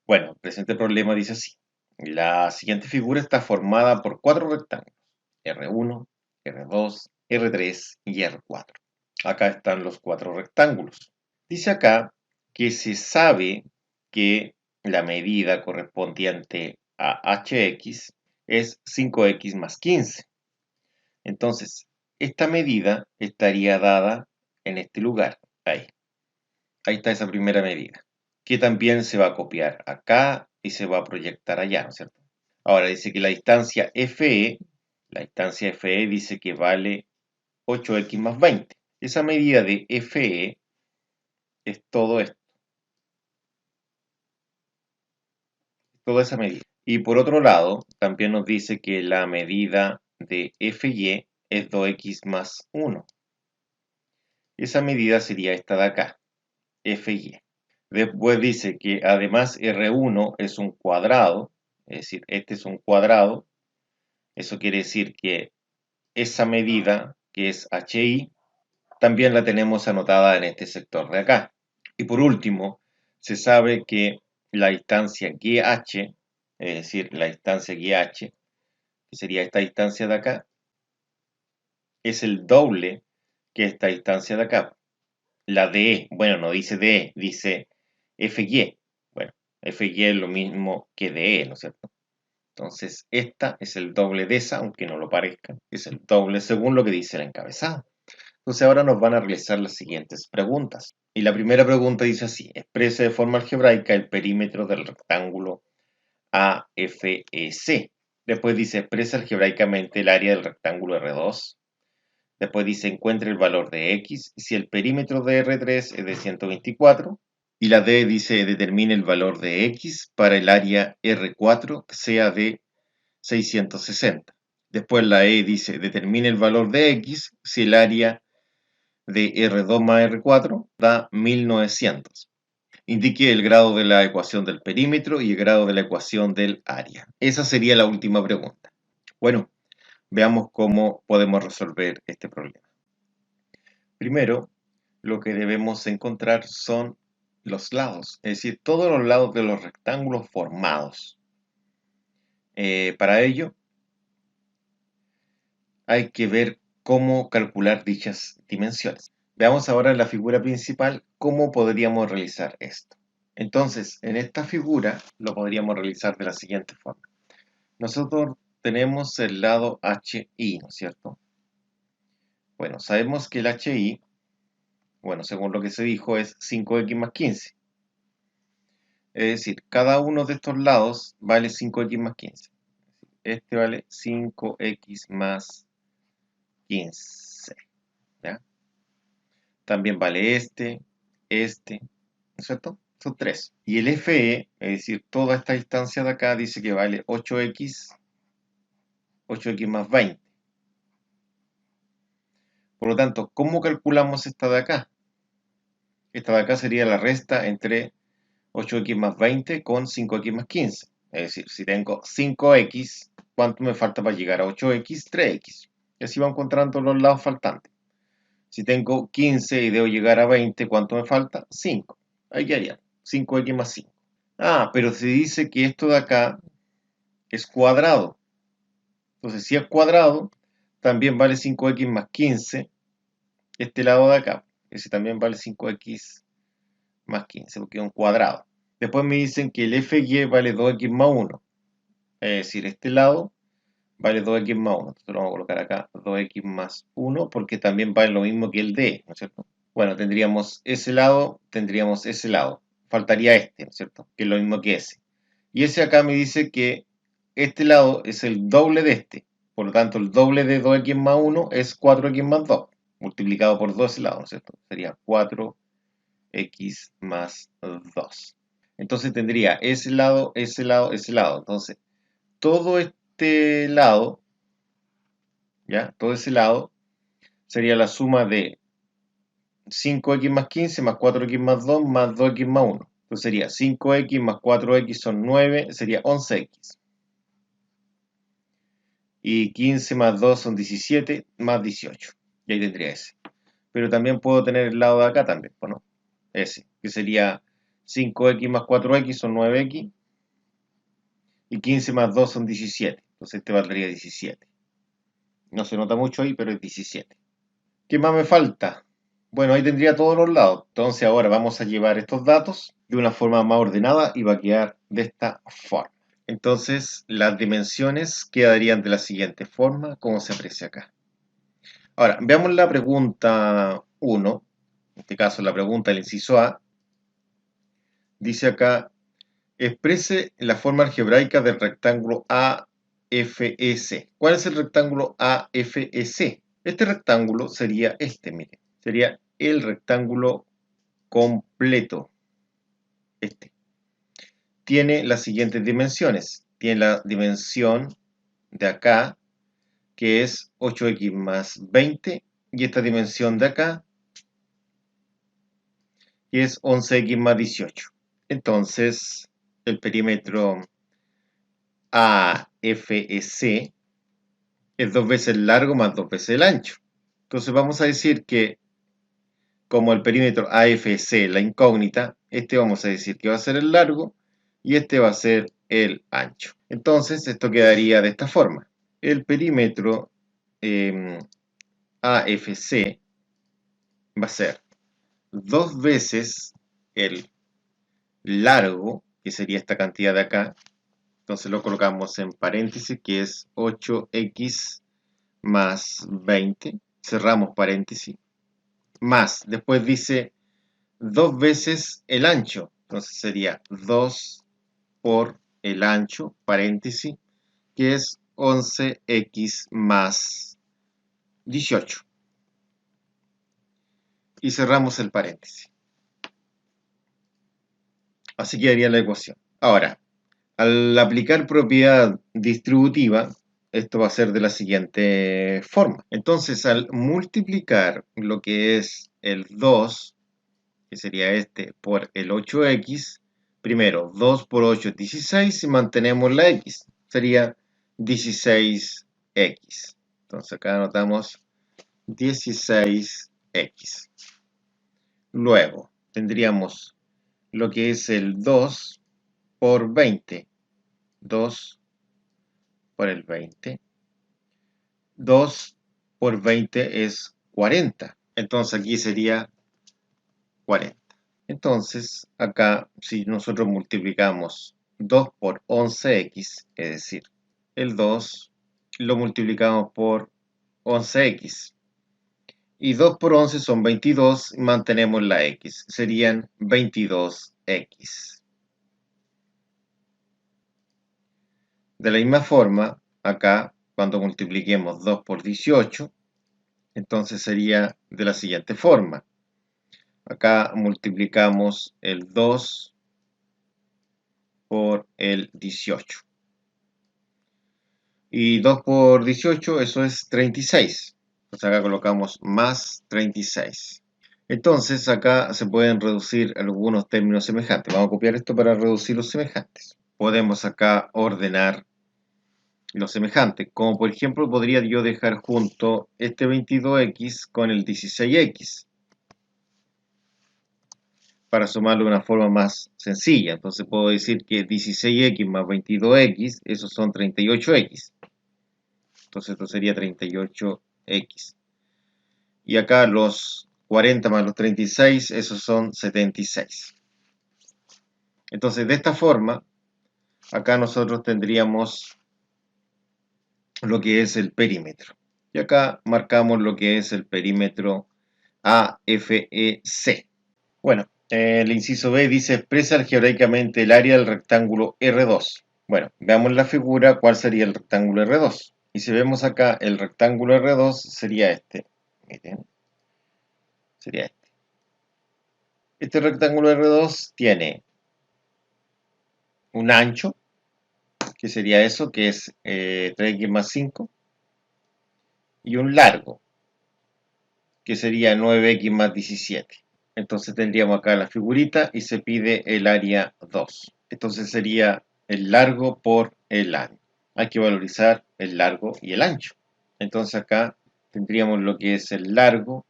Bueno, el presente problema dice así. La siguiente figura está formada por cuatro rectángulos, R1, R2, R3 y R4. Acá están los cuatro rectángulos. Dice acá que se sabe que la medida correspondiente a HX es 5X más 15. Entonces, esta medida estaría dada en este lugar, ahí. Ahí está esa primera medida, que también se va a copiar acá y se va a proyectar allá, ¿no es cierto? Ahora dice que la distancia FE dice que vale 8x más 20. Esa medida de FE es todo esto, toda esa medida. Y por otro lado, también nos dice que la medida de FY es 2x más 1. Esa medida sería esta de acá, FY. Después dice que además R1 es un cuadrado, es decir, este es un cuadrado. Eso quiere decir que esa medida, que es HI, también la tenemos anotada en este sector de acá. Y por último, se sabe que la distancia GH, es decir, la distancia GH, que sería esta distancia de acá, es el doble que esta distancia de acá. La DE, bueno, no dice DE, dice FY. Bueno, FY es lo mismo que DE, ¿no es cierto? Entonces, esta es el doble de esa, aunque no lo parezca, es el doble según lo que dice el encabezado. Entonces, ahora nos van a realizar las siguientes preguntas. Y la primera pregunta dice así: exprese de forma algebraica el perímetro del rectángulo AFEC. Después dice: expresa algebraicamente el área del rectángulo R2. Después dice: encuentre el valor de X si el perímetro de R3 es de 124. Y la D dice: determine el valor de X para el área R4 que sea de 660. Después la E dice: determine el valor de X si el área de R2 más R4 da 1900. Indique el grado de la ecuación del perímetro y el grado de la ecuación del área. Esa sería la última pregunta. Bueno, veamos cómo podemos resolver este problema. Primero, lo que debemos encontrar son los lados, es decir, todos los lados de los rectángulos formados. Para ello, hay que ver cómo calcular dichas dimensiones. Veamos ahora en la figura principal cómo podríamos realizar esto. Entonces, en esta figura lo podríamos realizar de la siguiente forma. Nosotros tenemos el lado HI, ¿no es cierto? Bueno, sabemos que el HI, bueno, según lo que se dijo, es 5x más 15. Es decir, cada uno de estos lados vale 5x más 15. Este vale 5x más 15. ¿Ya? También vale este, ¿no es cierto? Son 3. Y el FE, es decir, toda esta distancia de acá, dice que vale 8x más 20. Por lo tanto, ¿cómo calculamos esta de acá? Esta de acá sería la resta entre 8x más 20 con 5x más 15. Es decir, si tengo 5x, ¿cuánto me falta para llegar a 8x? 3x. Y así va encontrando los lados faltantes. Si tengo 15 y debo llegar a 20, ¿cuánto me falta? 5. Ahí quedaría 5x más 5. Ah, pero se dice que esto de acá es cuadrado. Entonces, si es cuadrado, también vale 5x más 15 este lado de acá. Ese también vale 5x más 15, porque es un cuadrado. Después me dicen que el FY vale 2x más 1. Es decir, este lado vale 2x más 1. Entonces lo vamos a colocar acá 2x más 1, porque también vale lo mismo que el D, ¿no es cierto? Bueno, tendríamos ese lado, tendríamos ese lado. Faltaría este, ¿no es cierto? Que es lo mismo que ese. Y ese acá me dice que este lado es el doble de este. Por lo tanto, el doble de 2x más 1 es 4x más 2. Multiplicado por 2 ese lado, ¿no es cierto? Sería 4x más 2. Entonces tendría ese lado, ese lado, ese lado. Entonces, todo este lado, ¿ya? Todo ese lado sería la suma de 5x más 15 más 4x más 2 más 2x más 1. Entonces sería 5x más 4x son 9, sería 11x. Y 15 más 2 son 17 más 18. Y ahí tendría ese. Pero también puedo tener el lado de acá también, ¿no? Ese, que sería 5x más 4x son 9x. Y 15 más 2 son 17. Entonces este valdría 17. No se nota mucho ahí, pero es 17. ¿Qué más me falta? Bueno, ahí tendría todos los lados. Entonces ahora vamos a llevar estos datos de una forma más ordenada y va a quedar de esta forma. Entonces las dimensiones quedarían de la siguiente forma, como se aprecia acá. Ahora, veamos la pregunta 1. En este caso la pregunta del inciso A. Dice acá, exprese la forma algebraica del rectángulo AFEC. ¿Cuál es el rectángulo AFEC? Este rectángulo sería este, mire. Sería el rectángulo completo. Este. Tiene las siguientes dimensiones. Tiene la dimensión de acá, que es 8x más 20. Y esta dimensión de acá, que es 11x más 18. Entonces, el perímetro AFEC es 2 veces el largo más 2 veces el ancho. Entonces vamos a decir que como el perímetro AFC, la incógnita, este vamos a decir que va a ser el largo y este va a ser el ancho. Entonces esto quedaría de esta forma. El perímetro AFC va a ser 2 veces el largo, que sería esta cantidad de acá. Entonces lo colocamos en paréntesis, que es 8x más 20. Cerramos paréntesis. Más, después dice 2 veces el ancho. Entonces sería 2 por el ancho, paréntesis, que es 11x más 18. Y cerramos el paréntesis. Así quedaría la ecuación. Ahora, al aplicar propiedad distributiva, esto va a ser de la siguiente forma. Entonces, al multiplicar lo que es el 2, que sería este, por el 8x, primero 2 por 8 es 16 y mantenemos la x, sería 16x. Entonces acá anotamos 16x. Luego tendríamos lo que es el 2 por 20. 2 por el 20. 2 por 20 es 40. Entonces aquí sería 40. Entonces, acá, si nosotros multiplicamos 2 por 11x, es decir, el 2 lo multiplicamos por 11x. Y 2 por 11 son 22, y mantenemos la x. Serían 22x. De la misma forma, acá, cuando multipliquemos 2 por 18, entonces sería de la siguiente forma. Acá multiplicamos el 2 por el 18. Y 2 por 18, eso es 36. Entonces acá colocamos más 36. Entonces acá se pueden reducir algunos términos semejantes. Vamos a copiar esto para reducir los semejantes. Podemos acá ordenar los semejantes. Como por ejemplo podría yo dejar junto este 22x con el 16x. Para sumarlo de una forma más sencilla. Entonces puedo decir que 16x más 22x, esos son 38x. Entonces esto sería 38x. Y acá los 40 más los 36, esos son 76. Entonces de esta forma, acá nosotros tendríamos lo que es el perímetro. Y acá marcamos lo que es el perímetro AFEC. Bueno, el inciso B dice expresa algebraicamente el área del rectángulo R2. Bueno, veamos la figura cuál sería el rectángulo R2. Y si vemos acá el rectángulo R2 sería este. Miren, sería este. Este rectángulo R2 tiene un ancho, que sería eso, que es 3x más 5, y un largo, que sería 9x más 17. Entonces tendríamos acá la figurita y se pide el área 2. Entonces sería el largo por el ancho. Hay que valorizar el largo y el ancho. Entonces acá tendríamos lo que es el largo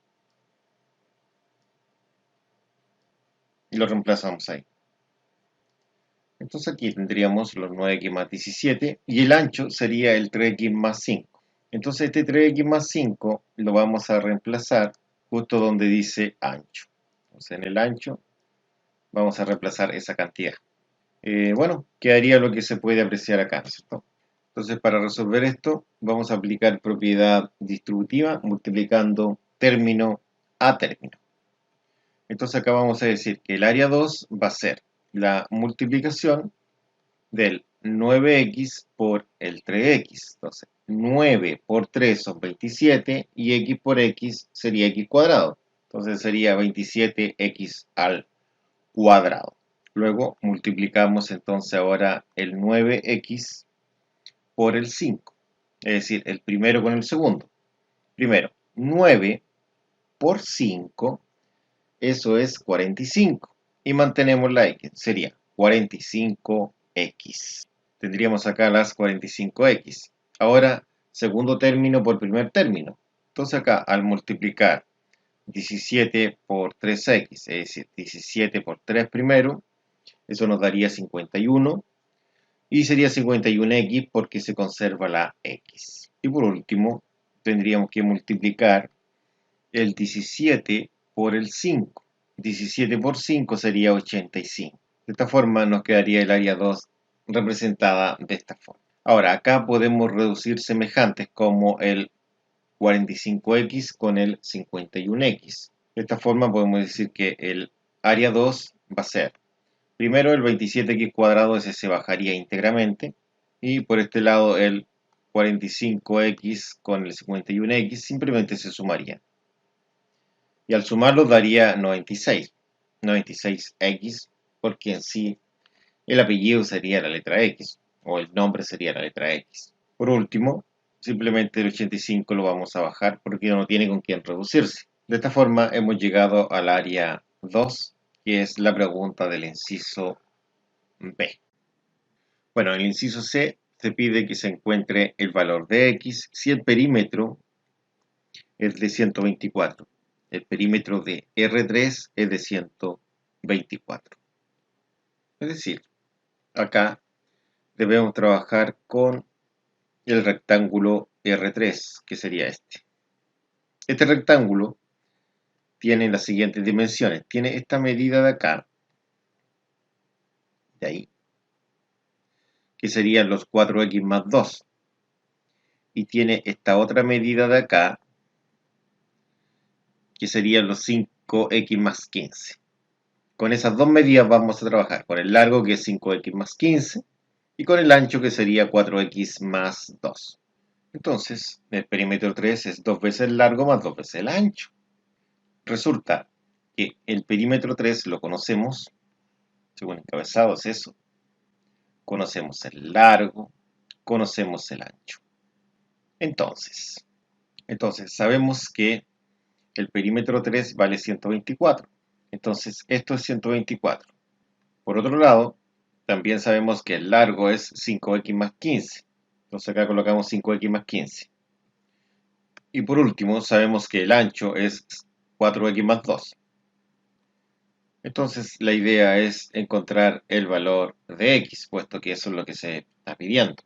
y lo reemplazamos ahí. Entonces aquí tendríamos los 9x más 17 y el ancho sería el 3x más 5. Entonces este 3x más 5 lo vamos a reemplazar justo donde dice ancho. Entonces en el ancho vamos a reemplazar esa cantidad. Bueno, quedaría lo que se puede apreciar acá, ¿cierto? Entonces para resolver esto vamos a aplicar propiedad distributiva multiplicando término a término. Entonces acá vamos a decir que el área 2 va a ser la multiplicación del 9x por el 3x. Entonces 9 por 3 son 27 y x por x sería x cuadrado. Entonces sería 27x al cuadrado. Luego multiplicamos entonces ahora el 9x por el 5. Es decir, el primero con el segundo. Primero, 9 por 5, eso es 45. Y mantenemos la x, sería 45x. Tendríamos acá las 45x. Ahora, segundo término por primer término. Entonces acá, al multiplicar 17 por 3x, es decir, 17 por 3 primero, eso nos daría 51. Y sería 51x porque se conserva la x. Y por último, tendríamos que multiplicar el 17 por el 5. 17 por 5 sería 85. De esta forma nos quedaría el área 2 representada de esta forma. Ahora, acá podemos reducir semejantes como el 45x con el 51x. De esta forma podemos decir que el área 2 va a ser, primero el 27x cuadrado, ese se bajaría íntegramente, y por este lado el 45x con el 51x simplemente se sumaría. Y al sumarlo daría 96. 96x, porque en sí el apellido sería la letra X, o el nombre sería la letra X. Por último, simplemente el 85 lo vamos a bajar porque no tiene con quién reducirse. De esta forma hemos llegado al área 2, que es la pregunta del inciso B. Bueno, en el inciso C se pide que se encuentre el valor de X si el perímetro es de 124. El perímetro de R3 es de 124. Es decir, acá debemos trabajar con el rectángulo R3, que sería este. Este rectángulo tiene las siguientes dimensiones. Tiene esta medida de acá, de ahí, que serían los 4x más 2. Y tiene esta otra medida de acá, que serían los 5x más 15. Con esas dos medidas vamos a trabajar, con el largo que es 5x más 15 y con el ancho que sería 4x más 2. Entonces, el perímetro 3 es 2 veces el largo más 2 veces el ancho. Resulta que el perímetro 3 lo conocemos, según encabezado es eso. Conocemos el largo, conocemos el ancho. Entonces sabemos que el perímetro 3 vale 124. Entonces, esto es 124. Por otro lado, también sabemos que el largo es 5x más 15. Entonces acá colocamos 5x más 15. Y por último, sabemos que el ancho es 4x más 2. Entonces la idea es encontrar el valor de x, puesto que eso es lo que se está pidiendo.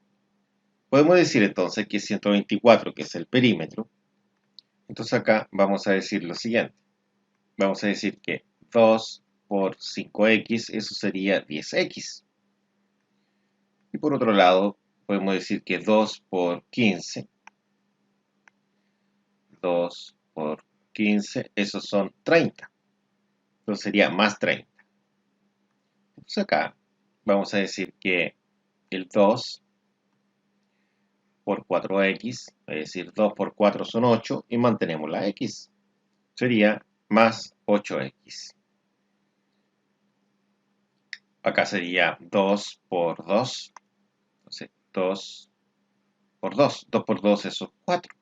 Podemos decir entonces que 124, que es el perímetro. Entonces acá vamos a decir lo siguiente. Vamos a decir que 2 por 5x, eso sería 10x. Y por otro lado, podemos decir que 2 por 15, 2 por 15, esos son 30. Entonces sería más 30. Entonces acá vamos a decir que el 2 por 4x, es decir, 2 por 4 son 8, y mantenemos la x. Sería más 8x. Acá sería 2 por 2. Entonces, 2 por 2. 2 por 2 eso es 4.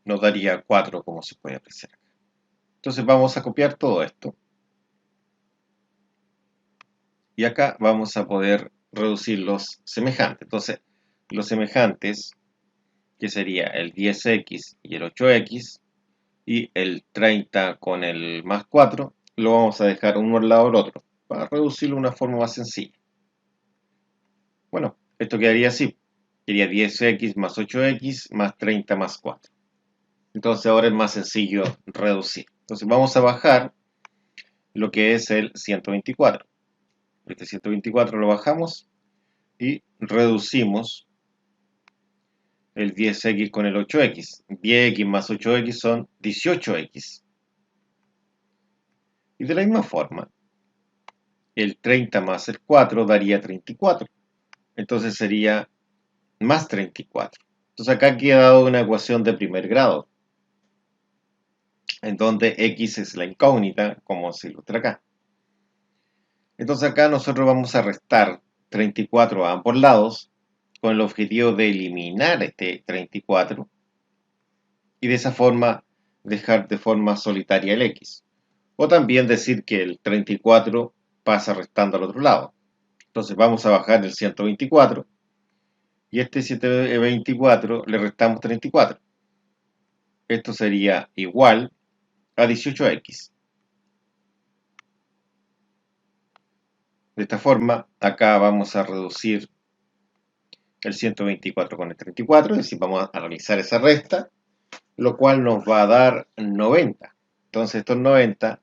Nos daría 4 como se puede apreciar. Entonces vamos a copiar todo esto. Y acá vamos a poder reducir los semejantes. Entonces, los semejantes, que sería el 10x y el 8x, y el 30 con el más 4, lo vamos a dejar uno al lado del otro. para reducirlo de una forma más sencilla. Bueno, esto quedaría así. Sería 10x más 8x más 30 más 4. Entonces ahora es más sencillo reducir. Entonces vamos a bajar lo que es el 124. Este 124 lo bajamos y reducimos el 10x con el 8x. 10x más 8x son 18x. Y de la misma forma, el 30 más el 4 daría 34. Entonces sería más 34. Entonces acá ha quedado una ecuación de primer grado, en donde x es la incógnita, como se ilustra acá. Entonces acá nosotros vamos a restar 34 a ambos lados, con el objetivo de eliminar este 34 y de esa forma dejar de forma solitaria el x. O también decir que el 34 pasa restando al otro lado. Entonces vamos a bajar el 124 y este 124 le restamos 34. Esto sería igual a 18x. De esta forma, acá vamos a reducir el 124 con el 34, es decir, vamos a realizar esa resta, lo cual nos va a dar 90. Entonces estos 90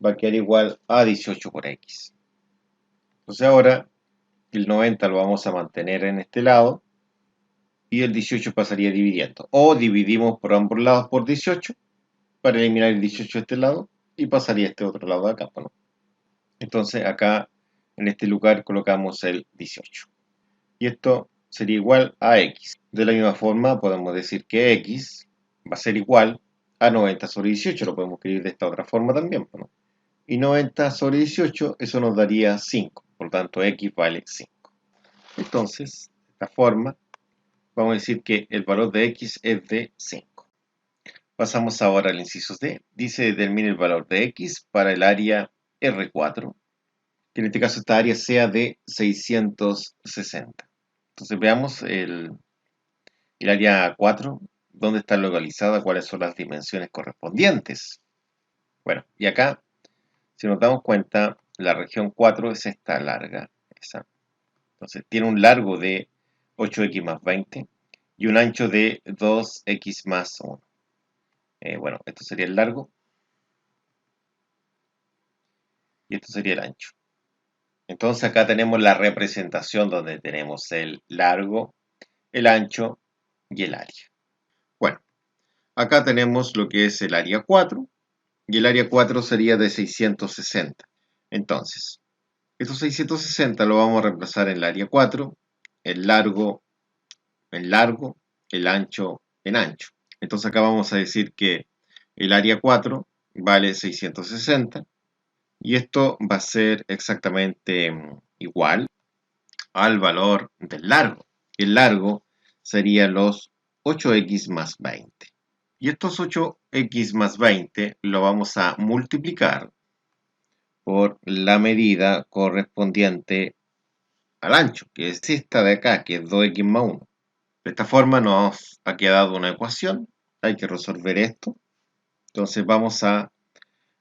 va a quedar igual a 18 por x. Entonces ahora el 90 lo vamos a mantener en este lado y el 18 pasaría dividiendo. O dividimos por ambos lados por 18 para eliminar el 18 de este lado y pasaría a este otro lado de acá, ¿no? Entonces acá en este lugar colocamos el 18. Y esto sería igual a x. De la misma forma podemos decir que x va a ser igual a 90 sobre 18. Lo podemos escribir de esta otra forma también, ¿no? Y 90 sobre 18, eso nos daría 5. Por lo tanto, x vale 5. Entonces, de esta forma, vamos a decir que el valor de x es de 5. Pasamos ahora al inciso D. Dice determine el valor de x para el área R4, que en este caso esta área sea de 660. Entonces veamos el área 4, dónde está localizada, cuáles son las dimensiones correspondientes. Bueno, y acá, si nos damos cuenta, la región 4 es esta larga. Esa. Entonces tiene un largo de 8x más 20 y un ancho de 2x más 1. Bueno, esto sería el largo y esto sería el ancho. Entonces acá tenemos la representación donde tenemos el largo, el ancho y el área. Bueno, acá tenemos lo que es el área 4 y el área 4 sería de 660. Entonces, estos 660 lo vamos a reemplazar en el área 4, el largo en largo, el ancho en ancho. Entonces acá vamos a decir que el área 4 vale 660 y esto va a ser exactamente igual al valor del largo. El largo sería los 8x más 20. Y estos 8x más 20 lo vamos a multiplicar por la medida correspondiente al ancho, que es esta de acá, que es 2x más 1. De esta forma nos ha quedado una ecuación. Hay que resolver esto. Entonces vamos a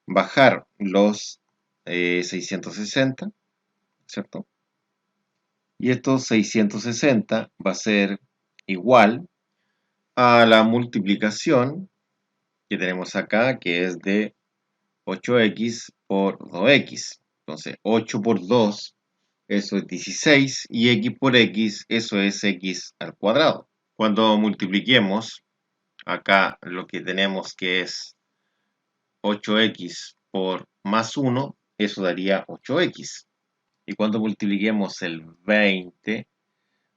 bajar los 660, ¿cierto? Y estos 660 va a ser igual a la multiplicación que tenemos acá, que es de 8x por 2x. Entonces 8 por 2, eso es 16, y x por x, eso es x al cuadrado. Cuando multipliquemos, acá lo que tenemos que es 8x por más 1, eso daría 8x. Y cuando multipliquemos el 20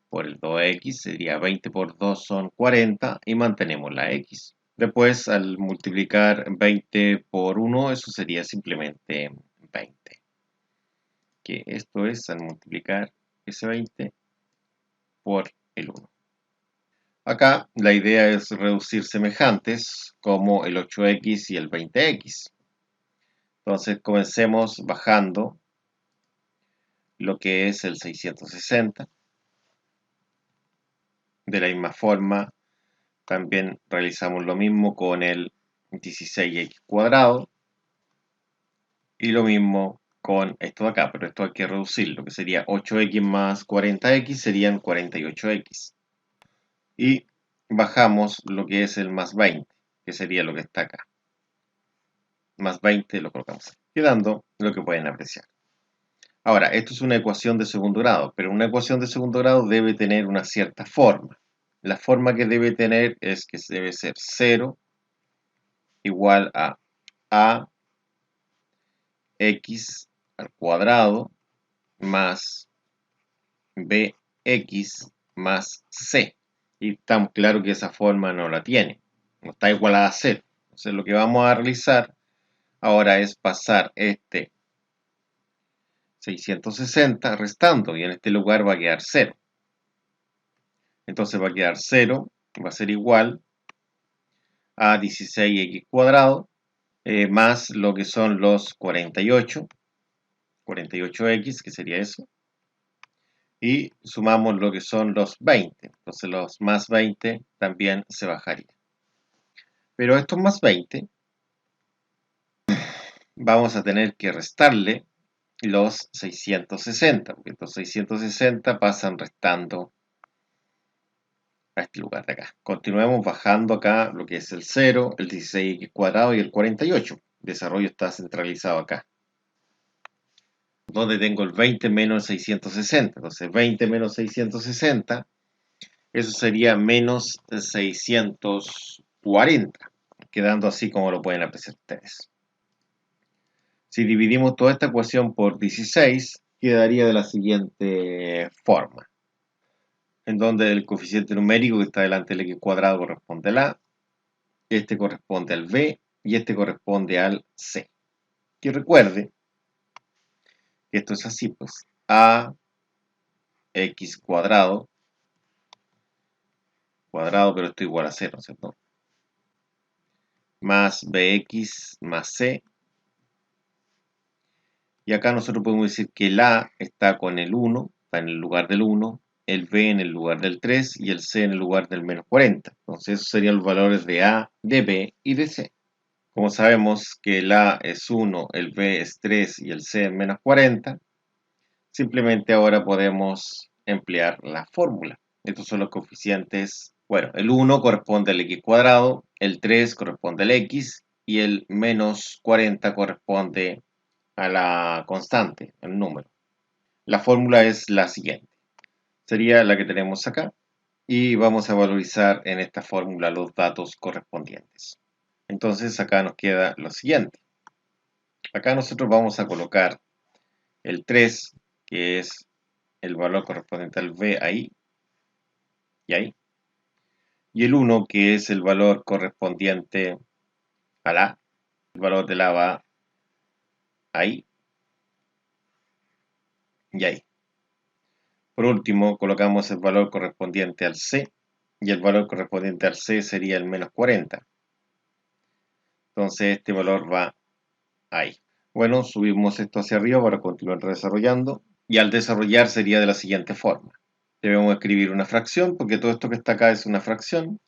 por el 2x, sería 20 por 2 son 40 y mantenemos la x. Después, al multiplicar 20 por 1, eso sería simplemente 20. Que esto es al multiplicar ese 20 por el 1. Acá la idea es reducir semejantes como el 8x y el 20x. Entonces comencemos bajando lo que es el 660. De la misma forma, también realizamos lo mismo con el 16x cuadrado y lo mismo con esto de acá, pero esto hay que reducirlo, que sería 8x más 40x serían 48x. Y bajamos lo que es el más 20, que sería lo que está acá. Más 20 lo colocamos ahí, quedando lo que pueden apreciar. Ahora, esto es una ecuación de segundo grado, pero una ecuación de segundo grado debe tener una cierta forma. La forma que debe tener es que debe ser 0 igual a x al cuadrado más bx más c. Y está claro que esa forma no la tiene, no está igualada a 0. Entonces lo que vamos a realizar ahora es pasar este 660 restando, y en este lugar va a quedar 0. Entonces va a quedar 0, va a ser igual a 16x cuadrado más lo que son los 48, 48x, que sería eso, y sumamos lo que son los 20, entonces los más 20 también se bajaría. Pero estos más 20 vamos a tener que restarle los 660, porque estos 660 pasan restando a este lugar de acá. Continuemos bajando acá lo que es el 0, el 16x cuadrado y el 48. El desarrollo está centralizado acá, donde tengo el 20 menos 660. Entonces 20 menos 660, eso sería menos 640, quedando así como lo pueden apreciar ustedes. Si dividimos toda esta ecuación por 16, quedaría de la siguiente forma, en donde el coeficiente numérico que está delante del x cuadrado corresponde al a, este corresponde al b y este corresponde al c. Que recuerde que esto es así, pues a x cuadrado, pero esto igual a 0, ¿cierto? Más bx más c. Y acá nosotros podemos decir que el a está con el 1, está en el lugar del 1, el b en el lugar del 3 y el c en el lugar del menos 40. Entonces esos serían los valores de a, de b y de c. Como sabemos que el a es 1, el b es 3 y el c es menos 40, simplemente ahora podemos emplear la fórmula. Estos son los coeficientes. Bueno, el 1 corresponde al x cuadrado, el 3 corresponde al x y el menos 40 corresponde a la constante, el número. La fórmula es la siguiente. Sería la que tenemos acá y vamos a valorizar en esta fórmula los datos correspondientes. Entonces acá nos queda lo siguiente. Acá nosotros vamos a colocar el 3, que es el valor correspondiente al b ahí y ahí. Y el 1, que es el valor correspondiente al a. El valor del a va ahí y ahí. Por último, colocamos el valor correspondiente al c, y el valor correspondiente al c sería el menos 40. Entonces este valor va ahí. Bueno, subimos esto hacia arriba para continuar desarrollando, y al desarrollar sería de la siguiente forma. Debemos escribir una fracción, porque todo esto que está acá es una fracción.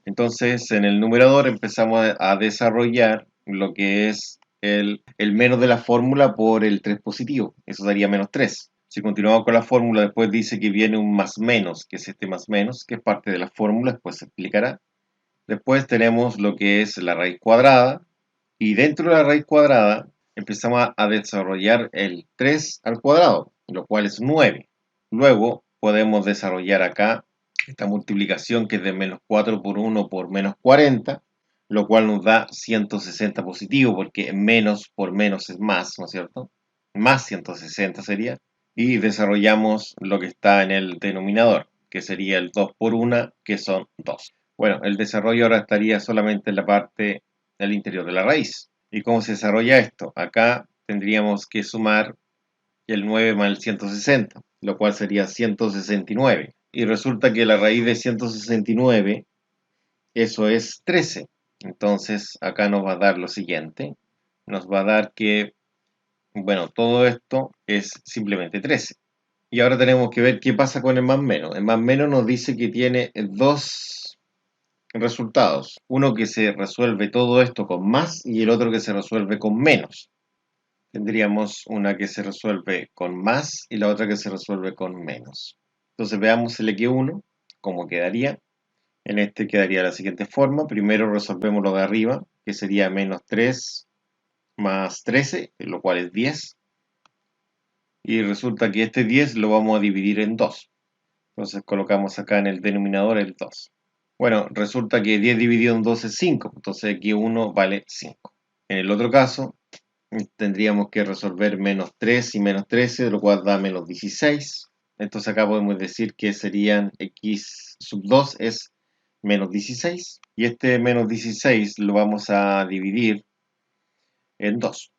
Entonces en el numerador empezamos a desarrollar lo que es el menos de la fórmula por el 3 positivo. Eso daría menos 3. Si continuamos con la fórmula, después dice que viene un más menos, que es este más menos, que es parte de la fórmula, después se explicará. Después tenemos lo que es la raíz cuadrada, y dentro de la raíz cuadrada empezamos a desarrollar el 3 al cuadrado, lo cual es 9. Luego podemos desarrollar acá esta multiplicación, que es de menos 4 por 1 por menos 40, lo cual nos da 160 positivo, porque menos por menos es más, ¿no es cierto? Más 160 sería. Y desarrollamos lo que está en el denominador, que sería el 2 por 1, que son 2. Bueno, el desarrollo ahora estaría solamente en la parte del interior de la raíz. ¿Y cómo se desarrolla esto? Acá tendríamos que sumar el 9 más el 160, lo cual sería 169. Y resulta que la raíz de 169, eso es 13. Entonces acá nos va a dar lo siguiente. Nos va a dar que, bueno, todo esto es simplemente 13. Y ahora tenemos que ver qué pasa con el más menos. El más menos nos dice que tiene dos resultados. Uno que se resuelve todo esto con más y el otro que se resuelve con menos. tendríamos una que se resuelve con más y la otra que se resuelve con menos. Entonces veamos el x1, cómo quedaría. En este quedaría de la siguiente forma. Primero resolvemos lo de arriba, que sería menos 3 más 13, lo cual es 10. Y resulta que este 10 lo vamos a dividir en 2. Entonces colocamos acá en el denominador el 2. Bueno, resulta que 10 dividido en 2 es 5, entonces aquí 1 vale 5. En el otro caso, tendríamos que resolver menos 3 y menos 13, lo cual da menos 16. Entonces acá podemos decir que serían x sub 2 es menos 16. Y este menos 16 lo vamos a dividir en 2.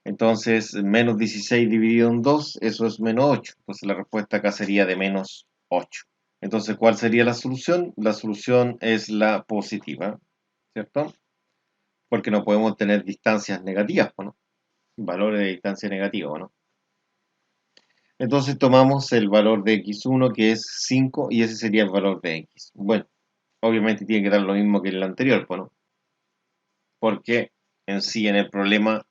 Entonces, menos 16 dividido en 2, eso es menos 8. Entonces la respuesta acá sería de menos 8. Entonces, ¿cuál sería la solución? La solución es la positiva, ¿cierto? Porque no podemos tener distancias negativas, ¿no? Valores de distancia negativa, ¿no? Entonces tomamos el valor de x1, que es 5, y ese sería el valor de x. Bueno, obviamente tiene que dar lo mismo que el anterior, ¿no? Porque en sí en el problema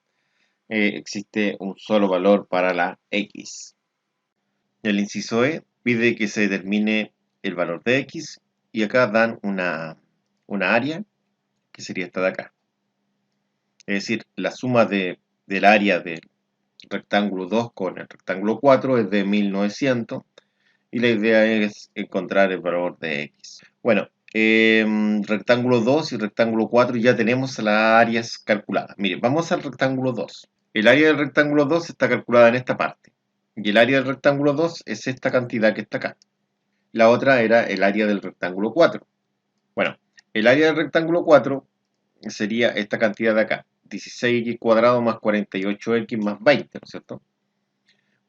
existe un solo valor para la x. El inciso E pide que se determine el valor de x y acá dan una área que sería esta de acá. Es decir, la suma del área del rectángulo 2 con el rectángulo 4 es de 1900 y la idea es encontrar el valor de x. Bueno, rectángulo 2 y rectángulo 4 ya tenemos las áreas calculadas. Miren, vamos al rectángulo 2. El área del rectángulo 2 está calculada en esta parte. Y el área del rectángulo 2 es esta cantidad que está acá. La otra era el área del rectángulo 4. Bueno, el área del rectángulo 4 sería esta cantidad de acá. 16x cuadrado más 48x más 20, ¿no es cierto?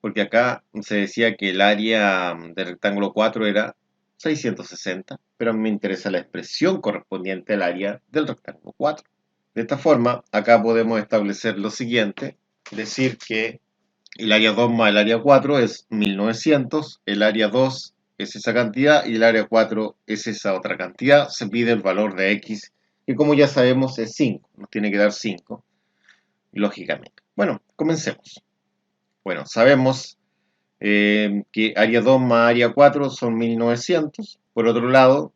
Porque acá se decía que el área del rectángulo 4 era 660, pero a mí me interesa la expresión correspondiente al área del rectángulo 4. De esta forma, acá podemos establecer lo siguiente, decir que el área 2 más el área 4 es 1900, el área 2 es esa cantidad y el área 4 es esa otra cantidad. Se pide el valor de x, que como ya sabemos es 5, nos tiene que dar 5, lógicamente. Bueno, comencemos. Bueno, sabemos que área 2 más área 4 son 1900. Por otro lado,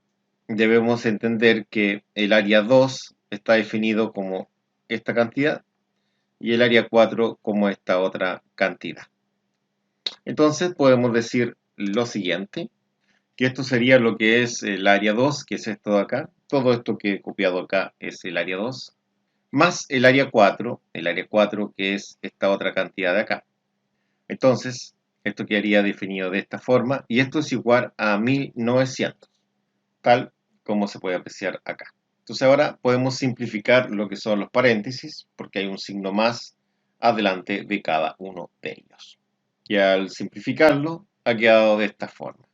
debemos entender que el área 2 está definido como esta cantidad y el área 4 como esta otra cantidad. Entonces podemos decir lo siguiente, que esto sería lo que es el área 2, que es esto de acá. Todo esto que he copiado acá es el área 2, más el área 4 que es esta otra cantidad de acá. Entonces, esto quedaría definido de esta forma, y esto es igual a 1900, tal como se puede apreciar acá. Entonces ahora podemos simplificar lo que son los paréntesis, porque hay un signo más adelante de cada uno de ellos. Y al simplificarlo, ha quedado de esta forma.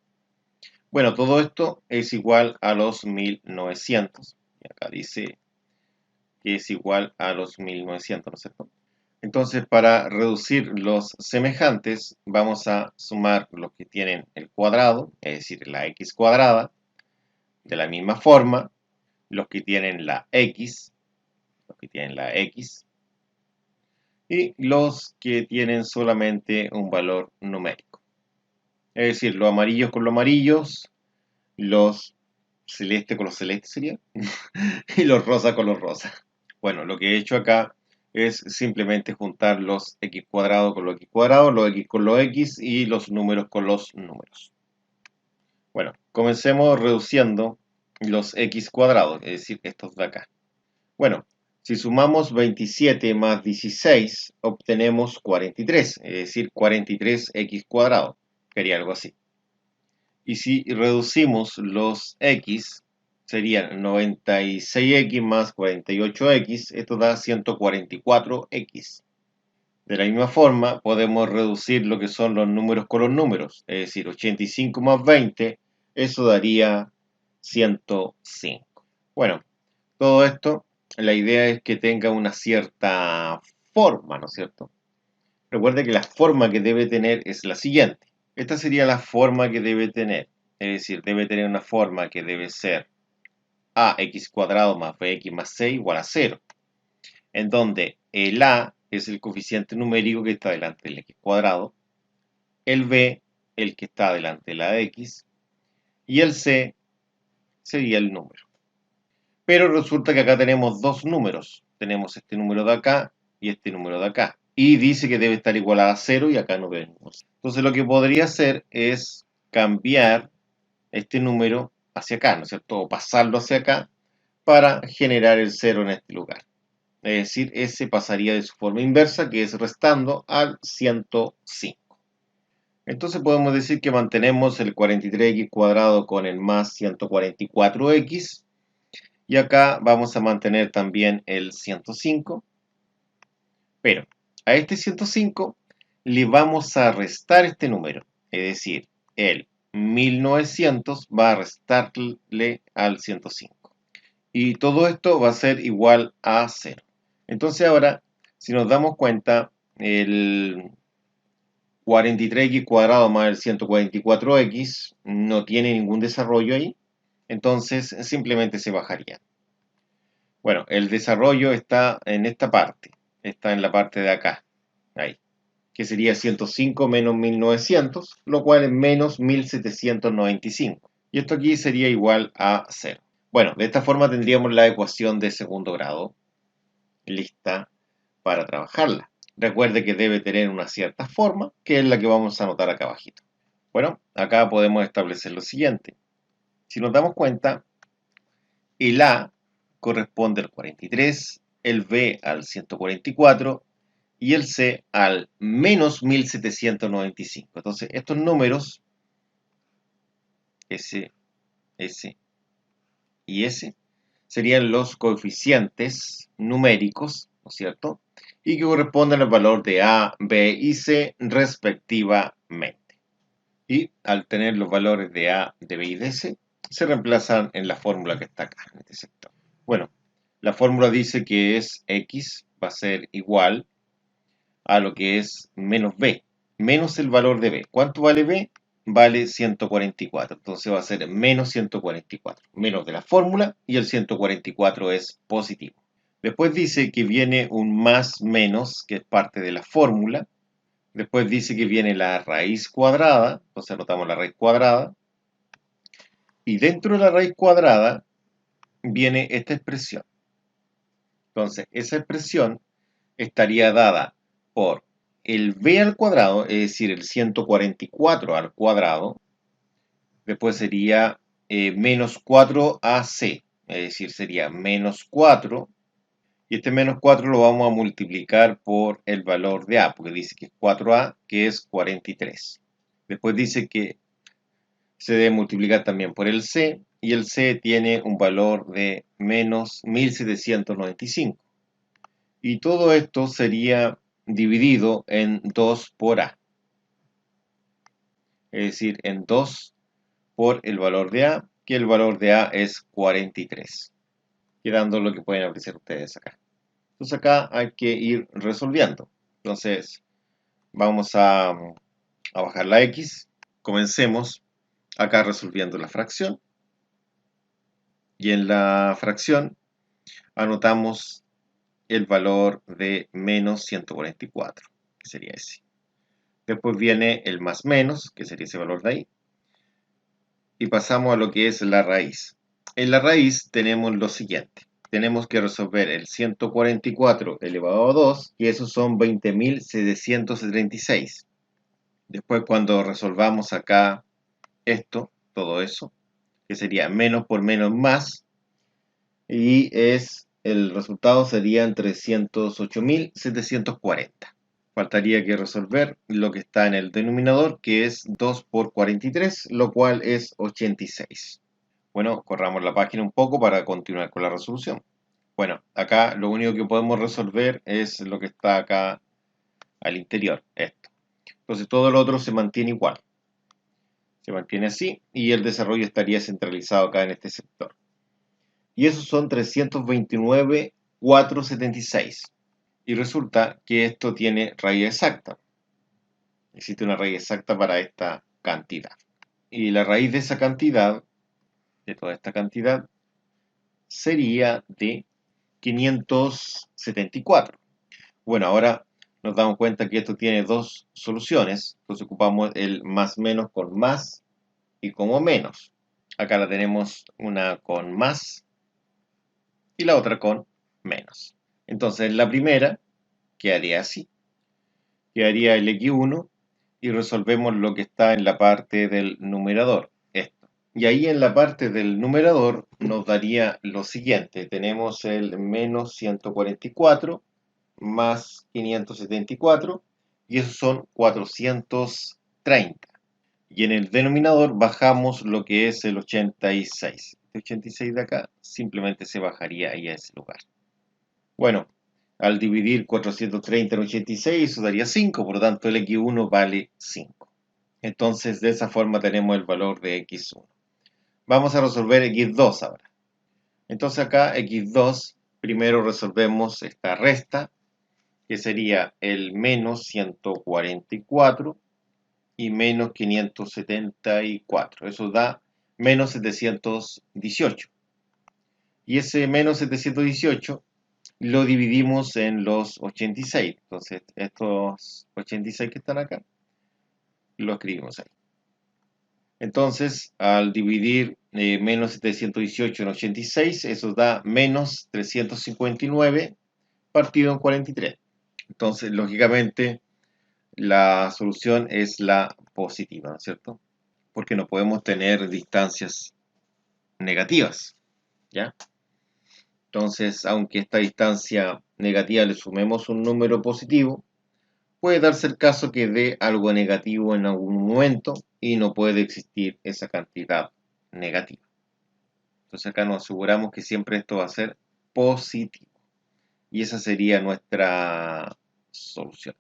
Bueno, todo esto es igual a los 1900. Y acá dice que es igual a los 1900, ¿no es cierto? Entonces, para reducir los semejantes, vamos a sumar los que tienen el cuadrado, es decir, la x cuadrada, de la misma forma, los que tienen la x, y los que tienen solamente un valor numérico. Es decir, los amarillos con los amarillos, los celestes con los celestes sería, y los rosas con los rosas. Bueno, lo que he hecho acá es simplemente juntar los x cuadrados con los x cuadrados, los x con los x y los números con los números. Bueno, comencemos reduciendo los x cuadrados, es decir, estos de acá. Bueno, si sumamos 27 más 16, obtenemos 43, es decir, 43x cuadrado, sería algo así. Y si reducimos los x, serían 96x más 48x, esto da 144x. De la misma forma, podemos reducir lo que son los números con los números, es decir, 85 más 20, eso daría 105. Bueno, todo esto, la idea es que tenga una cierta forma, ¿no es cierto? Recuerde que la forma que debe tener es la siguiente. Esta sería la forma que debe tener, es decir, debe tener una forma que debe ser ax cuadrado más bx más c igual a 0, en donde el a es el coeficiente numérico que está delante del x cuadrado, el b el que está delante de la x, y el c sería el número. Pero resulta que acá tenemos dos números. Tenemos este número de acá y este número de acá. Y dice que debe estar igual a 0 y acá no vemos. Entonces lo que podría hacer es cambiar este número hacia acá, ¿no es cierto? O pasarlo hacia acá para generar el 0 en este lugar. Es decir, ese pasaría de su forma inversa, que es restando al 105. Entonces podemos decir que mantenemos el 43x cuadrado con el más 144x. Y acá vamos a mantener también el 105. Pero a este 105 le vamos a restar este número. Es decir, el 1900 va a restarle al 105. Y todo esto va a ser igual a 0. Entonces ahora, si nos damos cuenta, el 43x cuadrado más el 144x no tiene ningún desarrollo ahí. Entonces simplemente se bajaría. Bueno, el desarrollo está en esta parte. Está en la parte de acá. Ahí. Que sería 105 menos 1900, lo cual es menos 1795. Y esto aquí sería igual a 0. Bueno, de esta forma tendríamos la ecuación de segundo grado lista para trabajarla. Recuerde que debe tener una cierta forma, que es la que vamos a anotar acá abajito. Bueno, acá podemos establecer lo siguiente. Si nos damos cuenta, el A corresponde al 43, el B al 144 y el C al menos 1795. Entonces, estos números, S, S y S, serían los coeficientes numéricos, ¿no es cierto? Y que corresponden al valor de A, B y C respectivamente. Y al tener los valores de A, de B y de C, se reemplazan en la fórmula que está acá, en este sector. Bueno, la fórmula dice que es X va a ser igual a lo que es menos B, menos el valor de B. ¿Cuánto vale B? Vale 144. Entonces va a ser menos 144. Menos de la fórmula y el 144 es positivo. Después dice que viene un más menos, que es parte de la fórmula. Después dice que viene la raíz cuadrada. Entonces anotamos la raíz cuadrada. Y dentro de la raíz cuadrada viene esta expresión. Entonces, esa expresión estaría dada por el b al cuadrado, es decir, el 144 al cuadrado. Después sería menos 4ac, es decir, sería menos 4. Y este menos 4 lo vamos a multiplicar por el valor de a, porque dice que es 4a, que es 43. Después dice que se debe multiplicar también por el c, y el c tiene un valor de menos 1795. Y todo esto sería dividido en 2 por a. Es decir, en 2 por el valor de a, que el valor de a es 43. Quedando lo que pueden apreciar ustedes acá. Entonces acá hay que ir resolviendo. Entonces vamos a bajar la x. Comencemos acá resolviendo la fracción. Y en la fracción anotamos el valor de menos 144, que sería ese. Después viene el más menos, que sería ese valor de ahí. Y pasamos a lo que es la raíz. En la raíz tenemos lo siguiente. Tenemos que resolver el 144 elevado a 2, y esos son 20.736. Después cuando resolvamos acá esto, todo eso, que sería menos por menos más, y el resultado serían 308.740. Faltaría que resolver lo que está en el denominador, que es 2 por 43, lo cual es 86. Bueno, corramos la página un poco para continuar con la resolución. Bueno, acá lo único que podemos resolver es lo que está acá al interior, esto. Entonces todo lo otro se mantiene igual. Se mantiene así y el desarrollo estaría centralizado acá en este sector. Y esos son 329.476. Y resulta que esto tiene raíz exacta. Existe una raíz exacta para esta cantidad. Y la raíz de esa cantidad, de toda esta cantidad, sería de 574. Bueno, ahora nos damos cuenta que esto tiene dos soluciones. Entonces ocupamos el más menos con más y como menos. Acá la tenemos una con más y la otra con menos. Entonces la primera quedaría así. Quedaría el x1 y resolvemos lo que está en la parte del numerador, esto. Y ahí en la parte del numerador nos daría lo siguiente. Tenemos el menos 144 más 574 y esos son 430. Y en el denominador bajamos lo que es el 86. El 86 de acá simplemente se bajaría ahí a ese lugar. Bueno, al dividir 430 en 86, eso daría 5, por lo tanto el x1 vale 5. Entonces, de esa forma tenemos el valor de x1. Vamos a resolver x2 ahora. Entonces acá x2, primero resolvemos esta resta, que sería el menos 144 y menos 574. Eso da menos 718. Y ese menos 718 lo dividimos en los 86. Entonces, estos 86 que están acá, lo escribimos ahí. Entonces, al dividir menos 718 en 86, eso da menos 359 partido en 43. Entonces, lógicamente, la solución es la positiva, ¿no es cierto? Porque no podemos tener distancias negativas, ¿ya? Entonces, aunque a esta distancia negativa le sumemos un número positivo, puede darse el caso que dé algo negativo en algún momento y no puede existir esa cantidad negativa. Entonces acá nos aseguramos que siempre esto va a ser positivo. Y esa sería nuestra solución.